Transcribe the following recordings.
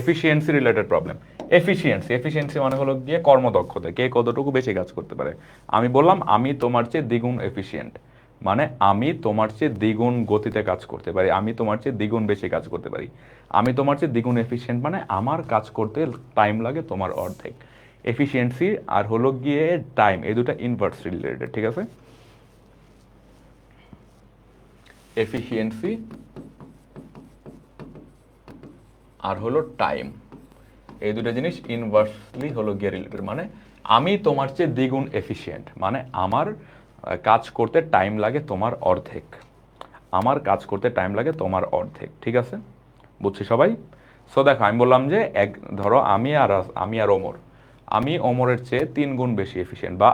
Efficiency related problem. Efficiency মানে হলো গিয়ে কর্মদক্ষতা, কে কতটুকু বেশি কাজ করতে পারে। আমি বললাম আমি তোমার চেয়ে দ্বিগুণ এফিসিয়েন্ট, মানে আমি তোমার চেয়ে দ্বিগুণ গতিতে কাজ করতে পারি, আমি তোমার চেয়ে দ্বিগুণ বেশি কাজ করতে পারি। আমি তোমার চেয়ে দ্বিগুণ এফিসিয়েন্ট মানে আমার কাজ করতে টাইম লাগে তোমার অর্ধেক। এফিসিয়েন্সি আর হলো গিয়ে টাইম, এই দুটো ইনভার্সলি রিলেটেড, ঠিক আছে। এফিসিয়েন্সি আর হলো টাইম, এই দুটো জিনিস ইনভার্সলি হলো গিয়ে রিলেটেড। মানে আমি তোমার চেয়ে দ্বিগুণ এফিসিয়েন্ট মানে আমার কাজ করতে টাইম লাগে তোমার অর্ধেক, আমার কাজ করতে টাইম লাগে তোমার অর্ধেক, ঠিক আছে, বুঝছি সবাই। সো দেখো আমি বললাম যে ধরো আমি আর ওমর, আমি ওমরের চেয়ে 3 গুণ বেশি এফিসিয়েন্ট, বা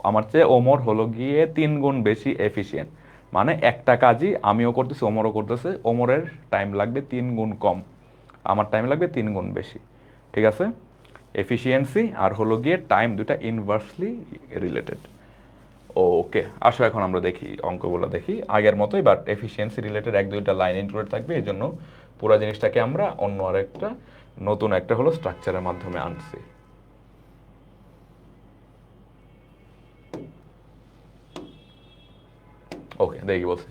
আমার চেয়ে ওমর হলো গিয়ে 3 গুণ বেশি এফিসিয়েন্ট, মানে একটা কাজই আমিও করতেছি ওমরও করতেছে, ওমরের টাইম লাগবে 3 গুণ কম, আমার টাইম লাগবে 3 গুণ বেশি, ঠিক আছে। এফিসিয়েন্সি আর হলো গিয়ে টাইম দুটা ইনভার্সলি রিলেটেড। ওকে, আসো এখন আমরা দেখি অঙ্কগুলো দেখি আগের মতোই, বাট এফিসিয়েন্সি রিলেটেড 1-2টা লাইন ইনক্লুড থাকবে, এই জন্য পুরো জিনিসটাকে আমরা অন্য আরেকটা নতুন একটা হলো স্ট্রাকচারের মাধ্যমে আনছি। ওকে, দেখি বলছি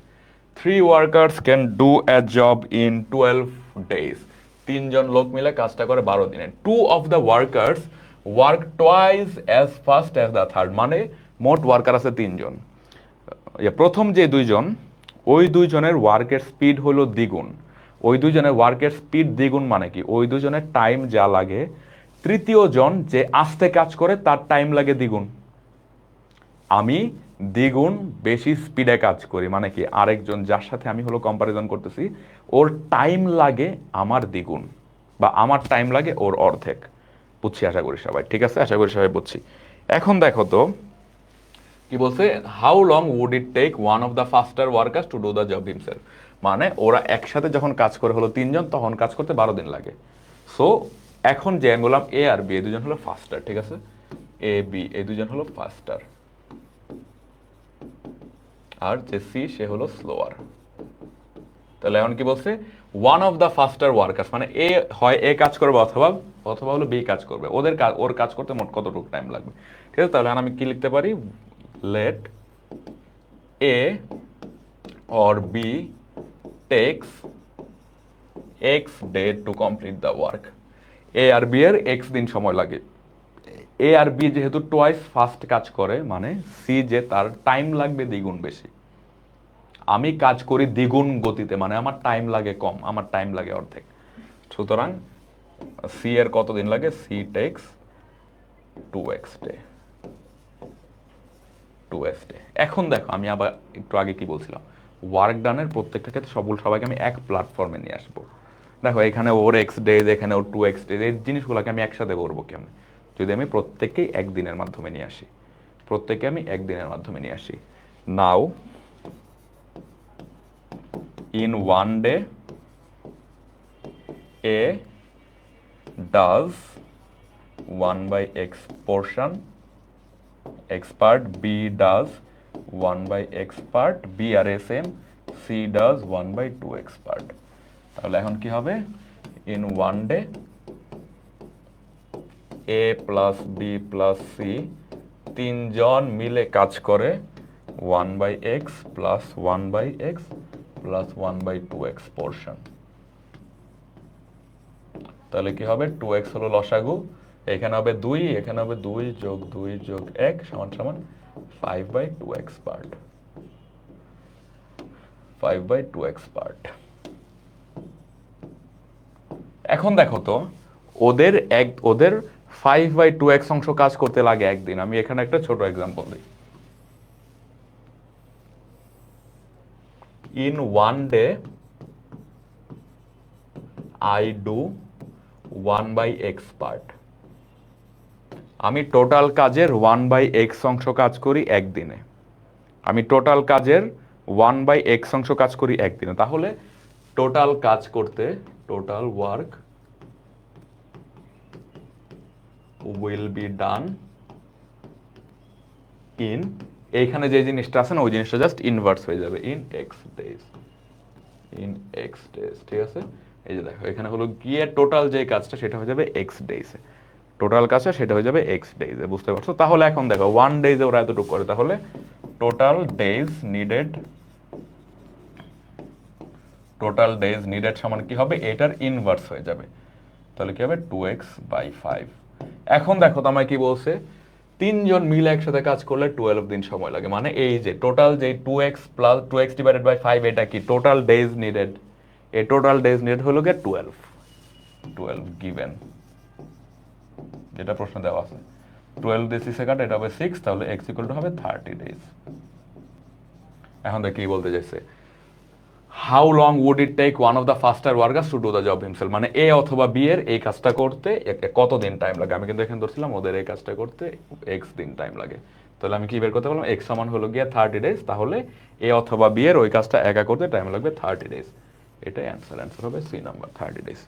3 workers can do a job in 12 days. 3জন লোক মিলে কাজটা করে 12 দিনে। 2 of the workers work twice as fast as the third, মানে মোট ওয়ার্কার আছে 3জন। প্রথম যে 2জন, ওই 2জনের ওয়ার্কের স্পিড হলো দ্বিগুণ, ওই 2জনের ওয়ার্কের স্পিড দ্বিগুণ মানে কি, ওই 2জনের টাইম যা লাগে, তৃতীয় জন যে আস্তে কাজ করে তার টাইম লাগে দ্বিগুণ। আমি দ্বিগুণ বেশি স্পিডে কাজ করি মানে কি, আরেকজন যার সাথে আমি হলো কম্পারিজন করতেছি, ওর টাইম লাগে আমার দ্বিগুণ, বা আমার টাইম লাগে ওর অর্ধেক। বুঝছি আশা করি সবাই, ঠিক আছে, আশা করি সবাই বুঝছি। এখন দেখো তো কি বলছে, how long would it take one of the faster workers to do the job himself, মানে ওরা একসাথে যখন কাজ করে হলো 3জন, তখন কাজ করতে 12 দিন লাগে। সো এখন যে আমি বললাম এ আর বি এই 2জন হলো ফাস্টার, ঠিক আছে, এ বি এই 2জন হলো ফাস্টার, আর যে সি সে হলো স্লোয়ার। তাহলে এখন কি বলছে, one of the faster workers, মানে এ হয় এ কাজ করবে অথবা অথবা হলো বি কাজ করবে, ওর কাজ করতে মোট কতটুকু টাইম লাগবে, ঠিক আছে। তাহলে আমি কি লিখতে পারি, let A or B takes x day to complete the work. A আর বি এর এক্স দিন সময় লাগে। এ আর বি যেহেতু টোয়াইস ফাস্ট কাজ করে, মানে সি যে তার টাইম লাগবে দ্বিগুণ বেশি, আমি কাজ করি দ্বিগুণ গতিতে, মানে আমার টাইম লাগে কম, আমার টাইম লাগে অর্ধেক। সুতরাং সি এর কত দিন লাগে, C text 2x day, 2x day. এখন দেখো আমি আবার একটু আগে কি বলছিলাম, ওয়ার্ক ডানের প্রত্যেকটা ক্ষেত্রে সবাইকে আমি এক প্ল্যাটফর্মে নিয়ে আসবো। দেখো এখানে ওর এক্স ডেজ, এখানে ওর 2x ডেজ, এই জিনিসগুলোকে আমি একসাথে করবো কেমন, যদি আমি প্রত্যেককেই একদিনের মাধ্যমে নিয়ে আসি, প্রত্যেককে আমি একদিনের মাধ্যমে নিয়ে আসি। নাও in one day A does 1 by x portion, x part, B does 1 by x part, B R A same, C does 1 by 2x part। তাহলে এখন কি হবে, in one day A plus B plus C 3জন মিলে কাজ করে 1 by x plus 1 by x plus 1 by 2x portion. তাহলে কি হবে, 2x হলো লসাগু, এখানে হবে 2, এখানে হবে 2 যোগ 2 যোগ 1 সমান সমান 5 by 2x part, 5 by 2x part. এখন দেখো তো ওদের 5 by 2x অংশ কাজ করতে লাগে একদিন। আমি এখানে একটা ছোট এক্সাম্পল দিই। In one day I do 1 by x part, আমি টোটাল কাজের 1 by x অংশ কাজ করি একদিনে, আমি টোটাল কাজের 1 by x অংশ কাজ করি একদিনে। তাহলে টোটাল কাজ করতে, total work will be done in, এইখানে যে জিনিসটা আছে না ওই জিনিসটা জাস্ট ইনভার্স হয়ে যাবে, in x days, in x days, ঠিক আছে। এই যে দেখো এখানে হলো গিয়ে টোটাল যে কাজটা সেটা হয়ে যাবে এক্স ডেইসে, টোটাল কাজটা সেটা হয়ে যাবে এক্স ডেইজে, বুঝতে পারছো? তাহলে এখন দেখো 1 ডেজে ওরা এতটুকু করে, তাহলে টোটাল ডেজ নিডেড সমান কি হবে, এটার ইনভার্স হয়ে যাবে। তাহলে কি হবে 2x/5। এখন দেখো তো আমায় কি বলছে, তিনজন মিলে একসাথে কাজ করলে 12 দিন সময় লাগে, মানে এই যে টোটাল যে 2x ডিভাইডেড বাই 5 এটা কি টোটাল ডেজ নিডেড, এই টোটাল ডেজ নিডেড হলো গিয়ে 12 গিভেন, যেটা প্রশ্ন দেওয়া আছে। 12 দিয়ে 6 কাট, এটা হবে 6, তাহলে x ইকুয়াল টু হবে 30 ডেজ। এখন দেখ কি বলতে চাইছে, how long would it take one of the faster workers to do the job himself, মানে এ অথবা বি এর এই কাজটা করতে কতদিন টাইম লাগে। আমি কিন্তু এখানে ধরছিলাম ওদের এই কাজটা করতে এক্স দিন টাইম লাগে, তাহলে আমি কি বের করতে পারলাম, এক্স সমান হলো গিয়ে 30 ডেজ, তাহলে এ অথবা বি এর ওই কাজটা একা করতে টাইম লাগবে 30 ডেজ। এটাই অ্যান্সার, অ্যান্সার হবে সি নাম্বার 30 ডেজ।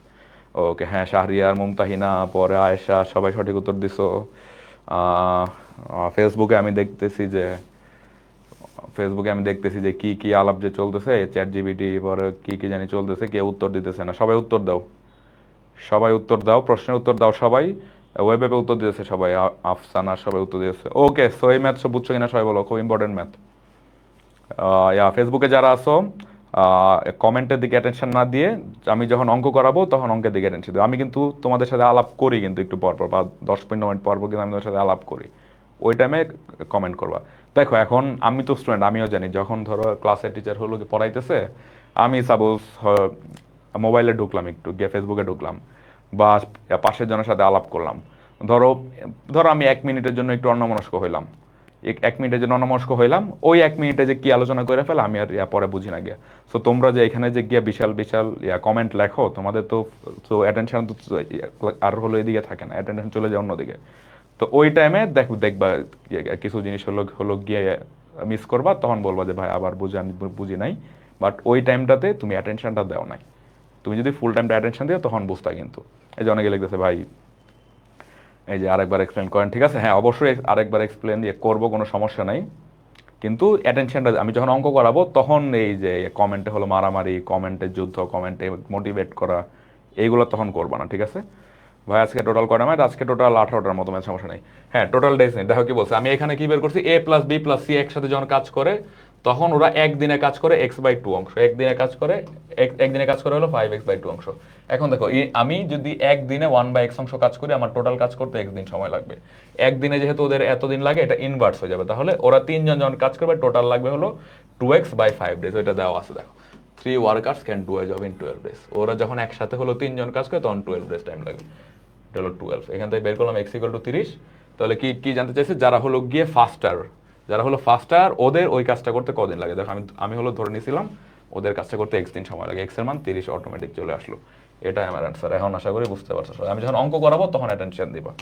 ওকে, হ্যাঁ শাহরিয়ার, মুমতাহিনা, পরে আয়েশা, সবাই সঠিক উত্তর দিছো। ফেসবুকে আমি দেখতেছি যে কি কি আলাপ যে চলতেছে, চ্যাট জিপিটি পরে কি কি জানি চলতেছে, কেউ উত্তর দিতেছে না। সবাই উত্তর দাও, সবাই উত্তর দাও, প্রশ্নের উত্তর দাও সবাই। ওয়েবে উত্তর দিতেছে সবাই, আফসানা সবাই উত্তর দিতেছে। ওকে, সো এই ম্যাথ সব বুঝছো কিনা সবাই বলো, খুব ইম্পর্টেন্ট ম্যাথ। ফেসবুকে যারা আছো কমেন্টের দিকে অ্যাটেনশন না দিয়ে, আমি যখন অঙ্ক করাবো তখন অঙ্কের দিকে অ্যাটেনশন দেবো। আমি কিন্তু তোমাদের সাথে আলাপ করি, কিন্তু একটু পর পর বা 10-15 মিনিট পর পর কিন্তু আমি তোমাদের সাথে আলাপ করি, ওই টাইমে কমেন্ট করবা। দেখো এখন আমি তো স্টুডেন্ট, আমিও জানি যখন ধরো ক্লাসের টিচার হলো পড়াইতেছে, আমি সাপোজ মোবাইলে ঢুকলাম, একটু গিয়ে ফেসবুকে ঢুকলাম, বা পাশের জনের সাথে আলাপ করলাম, ধরো ধরো আমি 1 মিনিটের জন্য একটু অন্যমনস্ক হইলাম, 1 মিনিটের জন্য অন্যমনস্ক হইলাম, ওই 1 মিনিটে যে কি আলোচনা করে ফেলে আমি আর পরে বুঝি না গিয়া। সো তোমরা যে এখানে যে গিয়া বিশাল বিশাল কমেন্ট লেখো, তোমাদের তো তো অ্যাটেনশন তো আর হলো এদিকে থাকে না, অ্যাটেনশন চলে যায় অন্যদিকে। তো ওই টাইমে দেখবা কিছু জিনিস হলো হলো গিয়ে মিস করবা, তখন বলবা যে ভাই আবার বুঝি নাই, বাট ওই টাইমটাতে তুমি অ্যাটেনশনটা দাও নাই। তুমি যদি ফুল টাইমটা অ্যাটেনশন দিও তখন বুঝতা কিন্তু। এই যে অনেকে লিখতেছে ভাই এই যে আরেকবার এক্সপ্লেন করেন, ঠিক আছে, হ্যাঁ অবশ্যই আরেকবার এক্সপ্লেন দিয়ে করবো, কোনো সমস্যা নাই, কিন্তু অ্যাটেনশনটা আমি যখন অঙ্ক করাবো তখন এই যে কমেন্টে হলো মারামারি, কমেন্টে যুদ্ধ, কমেন্টে মোটিভেট করা, এইগুলো তখন করবা না, ঠিক আছে? ভাই আজকে টোটাল কয়টা ম্যাচ? আজকে টোটাল 18টার মতো ম্যাচ, সমস্যা নেই। হ্যাঁ টোটাল ডেজ নেই, দেখো কি বলছে, আমি এখানে কি বের করছি, a+b+c একসাথে যখন কাজ করে তখন ওরা একদিনে কাজ করে x/2 অংশ, একদিনে কাজ করে হলো 5x/2 অংশ। এখন দেখো আমি যদি একদিনে 1/x অংশ কাজ করি, আমার টোটাল কাজ করতে একদিন সময় লাগবে। একদিনে যেহেতু ওদের এতদিন লাগে, এটা ইনভার্স হয়ে যাবে, তাহলে ওরা তিনজন যখন কাজ করবে টোটাল লাগবে হলো 2x/5 ডেজ, ওইটা দেওয়া আছে দেখো। 3 workers can do a job in 12 days, ওরা যখন একসাথে হলো তিনজন কাজ করে তখন 12 ডেজ টাইম লাগবে। এটা হলো 12, এখান থেকে বের করলাম x ইকুয়াল টু 30। তাহলে কি কি জানতে চাইছে, যারা হলো গিয়ে ফাস্টার ওদের ওই কাজটা করতে কদিন লাগে। দেখো আমি হলো ধরে নিয়েছিলাম ওদের কাজটা করতে x দিন সময় লাগে, x এর মান 30 অটোমেটিক চলে আসলো। এটাই আমার অ্যান্সার। এখন আশা করি বুঝতে পারছো সবাই। আমি যখন অঙ্ক করাবো তখন অ্যাটেনশন দিবা,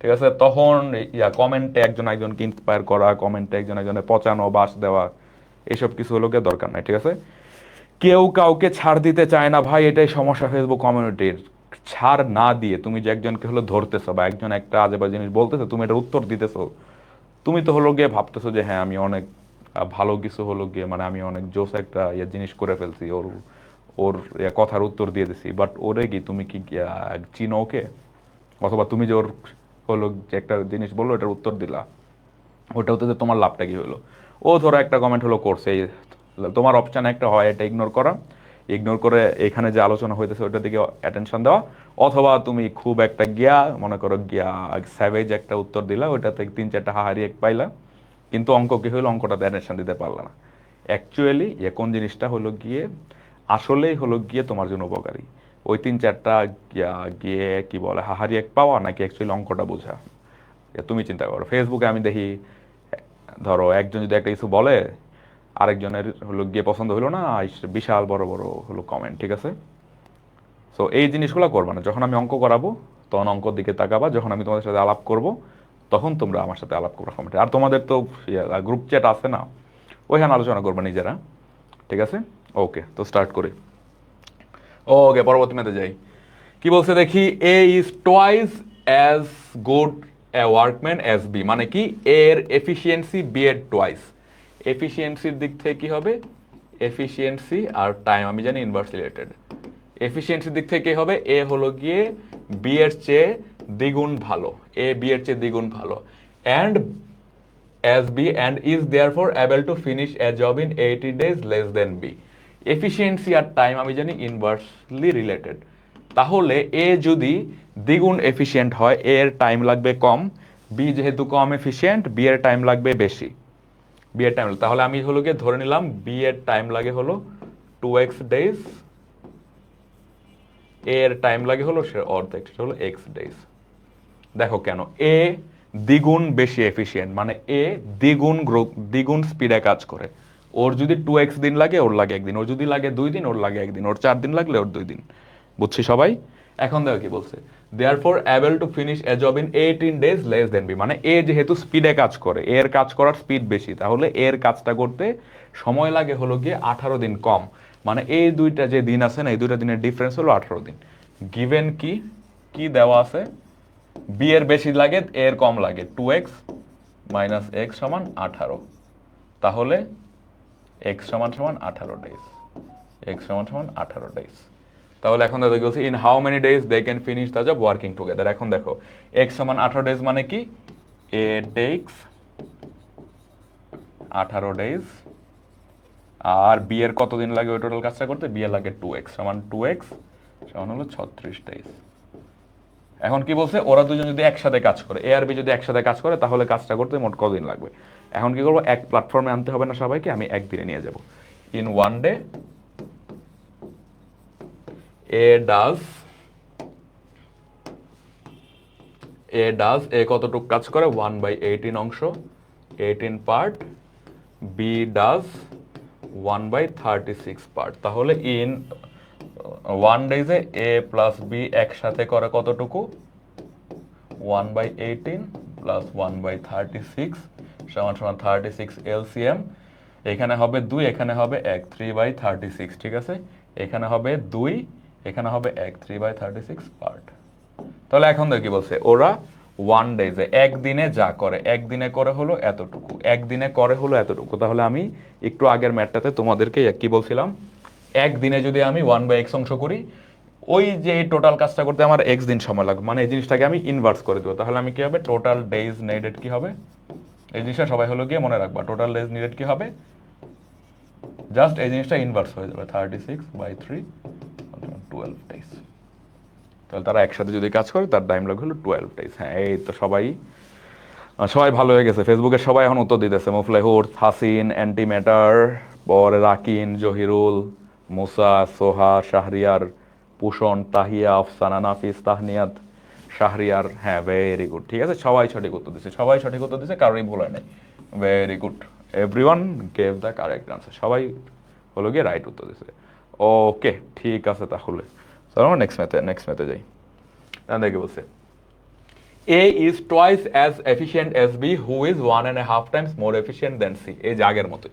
ঠিক আছে? তখন কমেন্টে একজন একজনকে ইন্সপায়ার করা, কমেন্টে একজন একজনের পচানো, বাস দেওয়া, এইসব কিছু হলো গিয়ে দরকার নাই, ঠিক আছে? কেউ কাউকে ছাড় দিতে চায় না ভাই, এটাই সমস্যা ফেসবুক কমিউনিটির। ছাড় না দিয়ে তুমি যে একজনকে হলো ধরতেছো, বা একজন একটা আজে বাজে জিনিস বলতেছো, তুমি এটার উত্তর দিতেছো, তুমি তো হলো গিয়ে ভাবতেছো যে হ্যাঁ আমি অনেক ভালো কিছু হলো গিয়ে, মানে আমি অনেক জোস একটা জিনিস করে ফেলছি, ওর ওর কথার উত্তর দিয়ে দিছি, বাট ওরে কি তুমি কি চিনো ওকে? অথবা তুমি যে ওর হলো যে একটা জিনিস বললো এটার উত্তর দিলা, ওটা হতে তোমার লাভটা কি হলো? ও ধরো একটা কমেন্ট হলো করছে, তোমার অপশন একটা হয় এটা ইগনোর করা, ইগনোর করে এখানে যে আলোচনা হইতেছে ওইটার দিকে অ্যাটেনশন দেওয়া, অথবা তুমি খুব একটা মনে করো স্যাভেজ একটা উত্তর দিলা, ওইটাতে 3-4টা হাহারি এক পাইলা, কিন্তু অঙ্ক কি হলো, অঙ্কটাতে অ্যাটেনশন দিতে পারলা না। অ্যাকচুয়ালি কোন জিনিসটা হলো গিয়ে আসলেই হলো গিয়ে তোমার জন্য উপকারী, ওই 3-4টা গিয়ে কি বলে হাহারি এক পাওয়া, নাকি অ্যাকচুয়ালি অঙ্কটা বোঝা? তুমি চিন্তা করো। ফেসবুকে আমি দেখি ধরো একজন যদি একটা কিছু বলে, আরেকজনের হলো গিয়ে পছন্দ হলো না, বিশাল বড় বড় হলো কমেন্ট, ঠিক আছে? সো এই জিনিসগুলো করবা না। যখন আমি অঙ্ক করাবো তখন অঙ্কর দিকে তাকাবা, যখন আমি তোমাদের সাথে আলাপ করব তখন তোমরা আমার সাথে আলাপ করবা কমেন্টে। আর তোমাদের তো গ্রুপ চ্যাট আছে না, ওইখানে আলোচনা করবা নিজেরা, ঠিক আছে? ওকে, তো স্টার্ট করি। ওকে, পরবর্তী ম্যাথে যাই। কি বলছে দেখি, A is twice as good a workman as B, মানে কি এর এফিসিয়েন্সি বি এর টোয়াইস। এফিসিয়েন্সির দিক থেকে কি হবে, এফিসিয়েন্সি আর টাইম আমি জানি ইনভার্স রিলেটেড, এফিসিয়েন্সির দিক থেকে হবে এ হলো গিয়ে বি এর চেয়ে দ্বিগুণ ভালো, এ বি এর চেয়ে দ্বিগুণ ভালো, and as B and is therefore able to finish a job in 80 days less than B. Efficiency আর টাইম আমি জানি ইনভার্সলি রিলেটেড। তাহলে এ যদি দ্বিগুণ এফিসিয়েন্ট হয়, এ এর টাইম লাগবে কম, বি যেহেতু কম এফিসিয়েন্ট, বি এর টাইম লাগবে বেশি। বি এর টাইম, তাহলে আমি হলো গিয়ে ধরে নিলাম বি এর টাইম লাগে হলো 2x ডেজ, এ এর টাইম লাগে হলো সে অর্ধেক, সেটা হলো x ডেজ। দেখো কেন, এ দ্বিগুণ বেশি এফিসিয়েন্ট, মানে এ দ্বিগুণ স্পিডে কাজ করে। ওর যদি 2x দিন লাগে, ওর লাগে একদিন, ওর যদি লাগে 2 দিন, ওর লাগে একদিন, ওর 4 দিন লাগলে ওর 2 দিন। বুঝছি সবাই? এখন দেখো কি বলছে, therefore able to finish a job in 18 days less than B, মানে এ যেহেতু স্পিডে কাজ করে, এর কাজ করার স্পিড বেশি, তাহলে এর কাজটা করতে সময় লাগে হলো গিয়ে 18 দিন কম। মানে এই দুইটা যে দিন আছে না, এই দুইটা দিনের ডিফারেন্স হলো 18 দিন। গিভেন কি কি দেওয়া আছে, বি এর বেশি লাগে, এর কম লাগে, 2x মাইনাস এক্স সমান 18, তাহলে এক্স সমান সমান 18 ডেজ, এক্স সমান সমান 18 ডেজ। তাহলে এখন দেখো বলছি in how many days they can finish the job working together. এখন দেখো এক্স সমান 18 ডেজ মানে কি, এ টেক্স 18 ডেজ, আর বি এর কতদিন লাগে ওই টোটাল কাজটা করতে, বি এর লাগে 2x সমান 2x সমান হলো 36 ডেজ। এখন কি বলছে, ওরা দুজন যদি একসাথে কাজ করে, এ আর বি যদি একসাথে কাজ করে, তাহলে কাজটা করতে মোট কতদিন লাগবে। এখন কি করবো, এক প্ল্যাটফর্মে আনতে হবে না সবাইকে, আমি একদিনে নিয়ে যাব। ইন ওয়ান ডে এ কতটুক কাজ করে, 1/18 অংশ, 18 পার্ট, বি ডাজ 1/36 পার্ট। তাহলে ইন 1 ডেজে এ প্লাস বি একসাথে করে কতটুকু, 1/18 প্লাস 1/36 সমান সমান 36 এলসিএম। এখানে হবে 2, এখানে হবে 1, 3/36, ঠিক আছে। এখানে হবে 2, এখানে হবে 1, 3/36 পার্ট। তাহলে এখন দেখি বলছে ওরা 1 ডেজে একদিনে যা করে, একদিনে করে হলো এতটুকু, একদিনে করে হলো এতটুকু। তাহলে আমি একটু আগের ম্যাথটাতে তোমাদেরকে কি বলছিলাম, একদিনে যদি আমি 1/x অংশ করি, ওই যে টোটাল কাজটা করতে আমার x দিন সময় লাগবে, মানে এই জিনিসটাকে আমি ইনভার্স করে দেবো। তাহলে আমি কি হবে, টোটাল ডেজ নিডেড কি হবে, এই জিনিসটা সবাই হলো গিয়ে মনে রাখবা, টোটাল ডেজ নিডেড কি হবে, জাস্ট এই জিনিসটা ইনভার্স হয়ে যাবে, 36/3 12 ডেজ। তাহলে তারা একসাথে যদি কাজ করে তার টাইম লাগবে হলো 12 ডেজ। হ্যাঁ, এই তো সবাই ভালো হয়ে গেছে। ফেসবুকে সবাই এখন উত্তর দিতেছে, মুফলেহুর, হাসিন, অ্যান্টিম্যাটার, পরে রাকিন, জহিরুল, মুসা, সোহা, শাহরিয়ার, পুষণ, তাহিয়া, আফসানা, নাফিস, তাহনিয়াত, শাহরিয়ার। হ্যাঁ, ভেরি গুড, ঠিক আছে, সবাই সঠিক উত্তর দিচ্ছে, সবাই সঠিক উত্তর দিচ্ছে, কারোরই ভুল হয় নাই। Very good, everyone gave the correct answer, সবাই হলো গিয়ে রাইট উত্তর দিচ্ছে। ওকে, ঠিক আছে, তাহলে চলো নেক্সট ম্যাথে যাই। দেখে বলছে A is twice as efficient as B, who is 1.5 times more efficient than C. এই যে আগের মতোই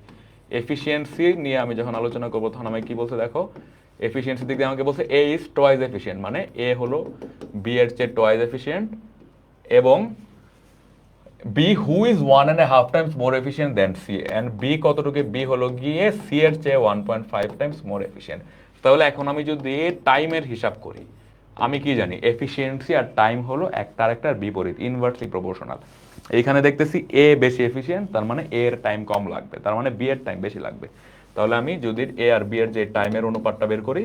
এফিসিয়েন্সি নিয়ে আমি যখন আলোচনা করবো, তখন আমি কি বলছে দেখো, এফিসিয়েন্সি দিক দিয়ে আমাকে বলছে A is twice efficient, মানে A হলো B এর চেয়ে twice efficient, এবং B who is 1.5 times more efficient than C, and B কতটুকু, B হলো গিয়ে C এর চেয়ে 1.5 times more efficient। তাহলে এখন আমি যদি টাইমের হিসাব করি, আমি কি জানি এফিসিয়েন্সি আর টাইম হলো একটার একটার বিপরীত, ইনভার্সলি প্রপোর্শনাল। এইখানে দেখতেছি এ বেশি এফিসিয়েন্ট, তার মানে এ এর টাইম কম লাগবে, তার মানে বি এর টাইম বেশি লাগবে। তাহলে আমি যদি এ আর বি এর যে টাইমের অনুপাতটা বের করি,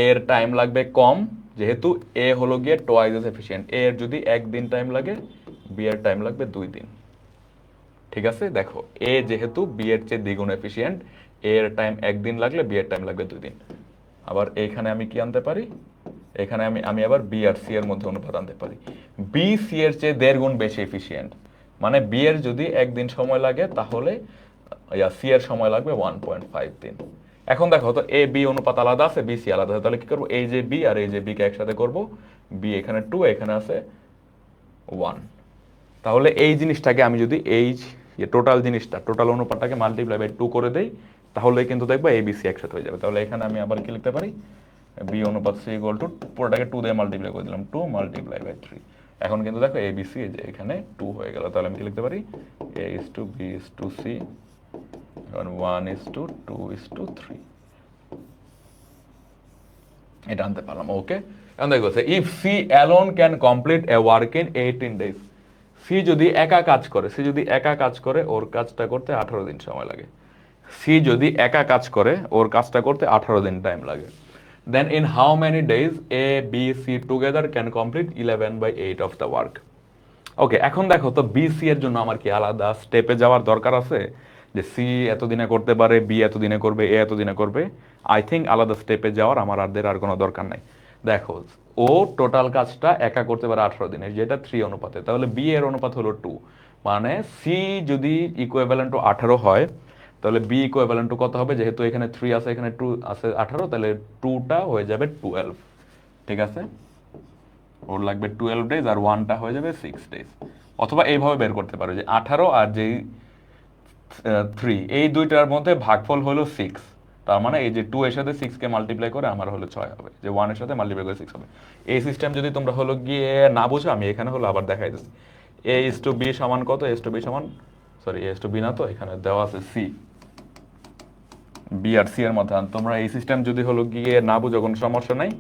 এ এর টাইম লাগবে কম, যেহেতু এ হলো গিয়ে টোয়াইস এস এফিসিয়েন্ট। এ এর যদি একদিন টাইম লাগে, বি এর টাইম লাগবে 2 দিন। ঠিক আছে, দেখো এ যেহেতু বি এর চেয়ে দ্বিগুণ এফিসিয়েন্ট, এ এর টাইম একদিন লাগলে বি এর টাইম লাগবে 2 দিন। আবার এখানে আমি কি আনতে পারি, এখানে আমি আবার বি আর সি এর মধ্যে অনুপাত আনতে পারি। বি সি এর চেয়ে 1.5 গুণ বেশি এফিসিয়েন্ট, মানে বি এর যদি একদিন সময় লাগে, তাহলে সি এর সময় লাগবে 1.5 দিন। এখন দেখো তো এ বি অনুপাত আলাদা আছে, বি সি আলাদা আছে, তাহলে কি করবো, এই যে বি আর এই যে বি কে একসাথে করবো, বি এখানে 2, এখানে আছে 1। তাহলে এই জিনিসটাকে আমি যদি এই টোটাল জিনিসটা, টোটাল অনুপাতটাকে মাল্টিপ্লাই বাই 2 করে দেই, তাহলে কিন্তু দেখবো এ বি সি একসাথে হয়ে যাবে। তাহলে এখানে আমি আবার কি লিখতে পারি, বি অনুপাত সি ইকুয়াল টু, পুরোটাকে 2 দিয়ে মাল্টিপ্লাই করে দিলাম, 2 মাল্টিপ্লাই বাই 3। এখন কিন্তু দেখো এ বি সি যে এখানে 2 হয়ে গেল। তাহলে আমি কি লিখতে পারি, A is to B is to C, 1 is to 2 is to 3। এটা আনতে পারলাম, ওকে। এখন দেখো if C alone can complete a work in 18 days, C যদি একা কাজ করে, সি যদি একা কাজ করে ওর কাজটা করতে 18 দিন সময় লাগে। সি যদি একা কাজ করে ওর কাজটা করতে 18 দিন টাইম লাগে। Then in how many days A B C together can complete 11/8 of the work. Okay, এখন দেখো তো বি সি এর জন্য আমার কি আলাদা স্টেপে যাওয়ার দরকার আছে, যে সি এতদিনে করতে পারে, বি এতদিনে করবে, এ এতদিনে করবে? আই থিঙ্ক আলাদা স্টেপে যাওয়ার আমার আর কোনো দরকার নাই। দেখো ও টোটাল কাজটা একা করতে পারে 18 দিনে, যেটা 3 অনুপাতে, তাহলে বি এর অনুপাত হলো 2। মানে সি যদি ইকুইভ্যালেন্ট টু 18 হয়, তাহলে বি ইকুইভ্যালেন্ট টু কত হবে? যেহেতু এখানে 3 আছে, এখানে 2 আছে 18, তাহলে 2টা হয়ে যাবে 12। ঠিক আছে, ওর লাগবে 12 ডেজ আর 1টা হয়ে যাবে 6 ডেজ। অথবা এইভাবে বের করতে পারো যে 18 আর যেই 3, এই দুইটার মধ্যে ভাগফল হলো 6। তার মানে এই যে 2 এর সাথে 6 কে মাল্টিপ্লাই করে আমার হলো 6 হবে, যে 1 এর সাথে মাল্টিপ্লাই করে 6 হবে। এই সিস্টেম যদি তোমরা হলো গিয়ে না বুঝো, আমি এখানে হলো আবার দেখাই দিচ্ছি। a is to b সমান কত? a is to b সমান, sorry a is to b না, তো এখানে দেওয়া আছে c, b আর c এর মধ্যে। তোমরা এই সিস্টেম যদি হলো গিয়ে না বুঝো কোনো সমস্যা নাই,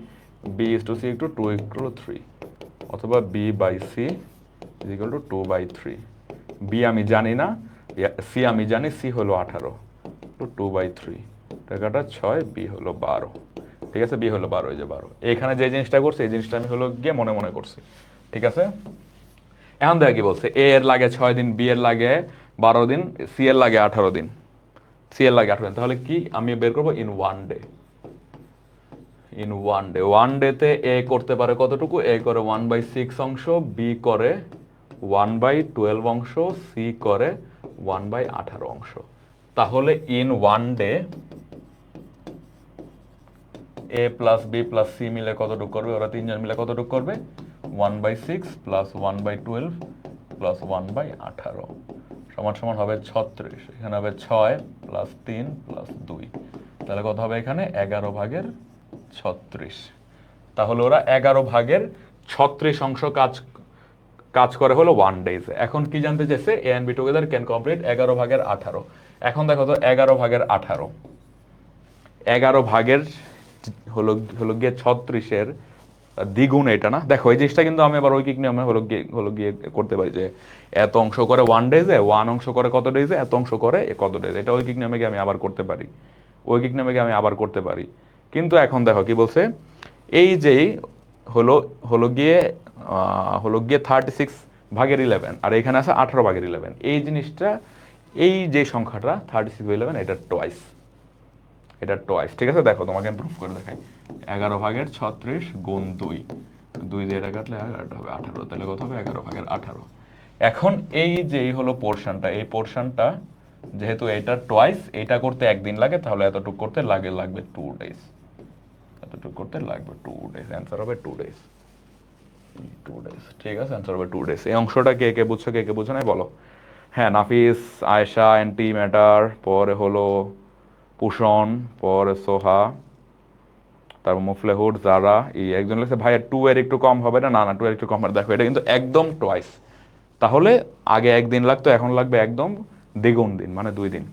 b is to c একটু 2 equal to 3, অথবা b by c is equal to 2/3। b আমি জানি না, c আমি জানি, c হলো 18, তো 2/3, টাকাটা 6, b হলো 12। ঠিক আছে, b হলো 12, এই যে 12। এখানে যে জিনিসটা করছে এই জিনিসটা আমি হলো গিয়ে মনে মনে করছি। ঠিক আছে, এখন দেখা কি বলছে, a এর লাগে 6 দিন, b এর লাগে 12 দিন, c এর লাগে 18 দিন, c এর লাগে 18 দিন। তাহলে কি আমি বের করবো? In 1 day. ইন 1 ডে, 1 ডেতে এ করতে পারে কতটুকু? এ করে 1/6 অংশ, বি করে 1/12 অংশ, সি করে 1/18 অংশ। তাহলে in 1 day A plus B plus C মিলে কতটুকু করবে? ওরা তিনজন মিলে কতটুকু করবে? 1/6 প্লাস 1/12 প্লাস 1/18 সমান সমান হবে 36। এখানে হবে 6 প্লাস 3 প্লাস 2, তাহলে কত হবে এখানে? 11/36। তাহলে ওরা 11/36 অংশ কাজ করে হলো 1 ডেজ। এখন কি জানতে চাইছে? A and B together can complete 11/18। এখন দেখো তো 11/18, 11 হলো গিয়ে 36-এর দ্বিগুণ এটা না? দেখো এই জিনিসটা কিন্তু আমি আবার ঐকিক নিয়মে হলো গিয়ে করতে পারি, যে এত অংশ করে 1 ডেজে, 1 অংশ করে কত ডেজে, এত অংশ করে কত ডেজে। এটা ঐকিক নিয়মে গিয়ে আমি আবার করতে পারি, ঐকিক নিয়মে গিয়ে আমি আবার করতে পারি। কিন্তু এখন দেখো কি বলছে, এই যেই হলো গিয়ে 36/11, আর এখানে আছে 18/11। এই জিনিসটা, এই যে সংখ্যাটা 36/11, এটা টোয়াইস, এটা টোয়াইস। ঠিক আছে, দেখো তোমাকে আমি প্রুফ করে দেখাই। 11/36 গুণ 2, 2 দিয়ে এটা কাটলে এটা হবে 18, তাহলে কত হবে? 11/18। এখন এই যে হলো পোর্শনটা, এই পোর্শনটা যেহেতু এটা টোয়াইস, এটা করতে একদিন লাগে, তাহলে এতটুকু করতে লাগবে 2 ডেজ, এতটুকু করতে লাগবে 2 ডেজ। অ্যান্সার হবে 2 ডেজ, 2 ডেজ। ঠিক আছে, অ্যান্সার হবে 2 ডেজ। এই অংশটা কে কে বুঝছো, কে কে বুঝছো না বলো? হ্যাঁ, নাফিস, আয়েশা, এন্টি ম্যাটার, পরে হলো পুষণ, পরে সোহা, তারপর মুফলেহুড, যারা। এই একজন লিখছে ভাইয়া 2 এর একটু কম হবে না? না না, 2 এর একটু কম হবে। দেখো এটা কিন্তু একদম টোয়াইস, তাহলে আগে একদিন লাগতো, এখন লাগবে একদম দ্বিগুণ দিন, মানে 2 দিন।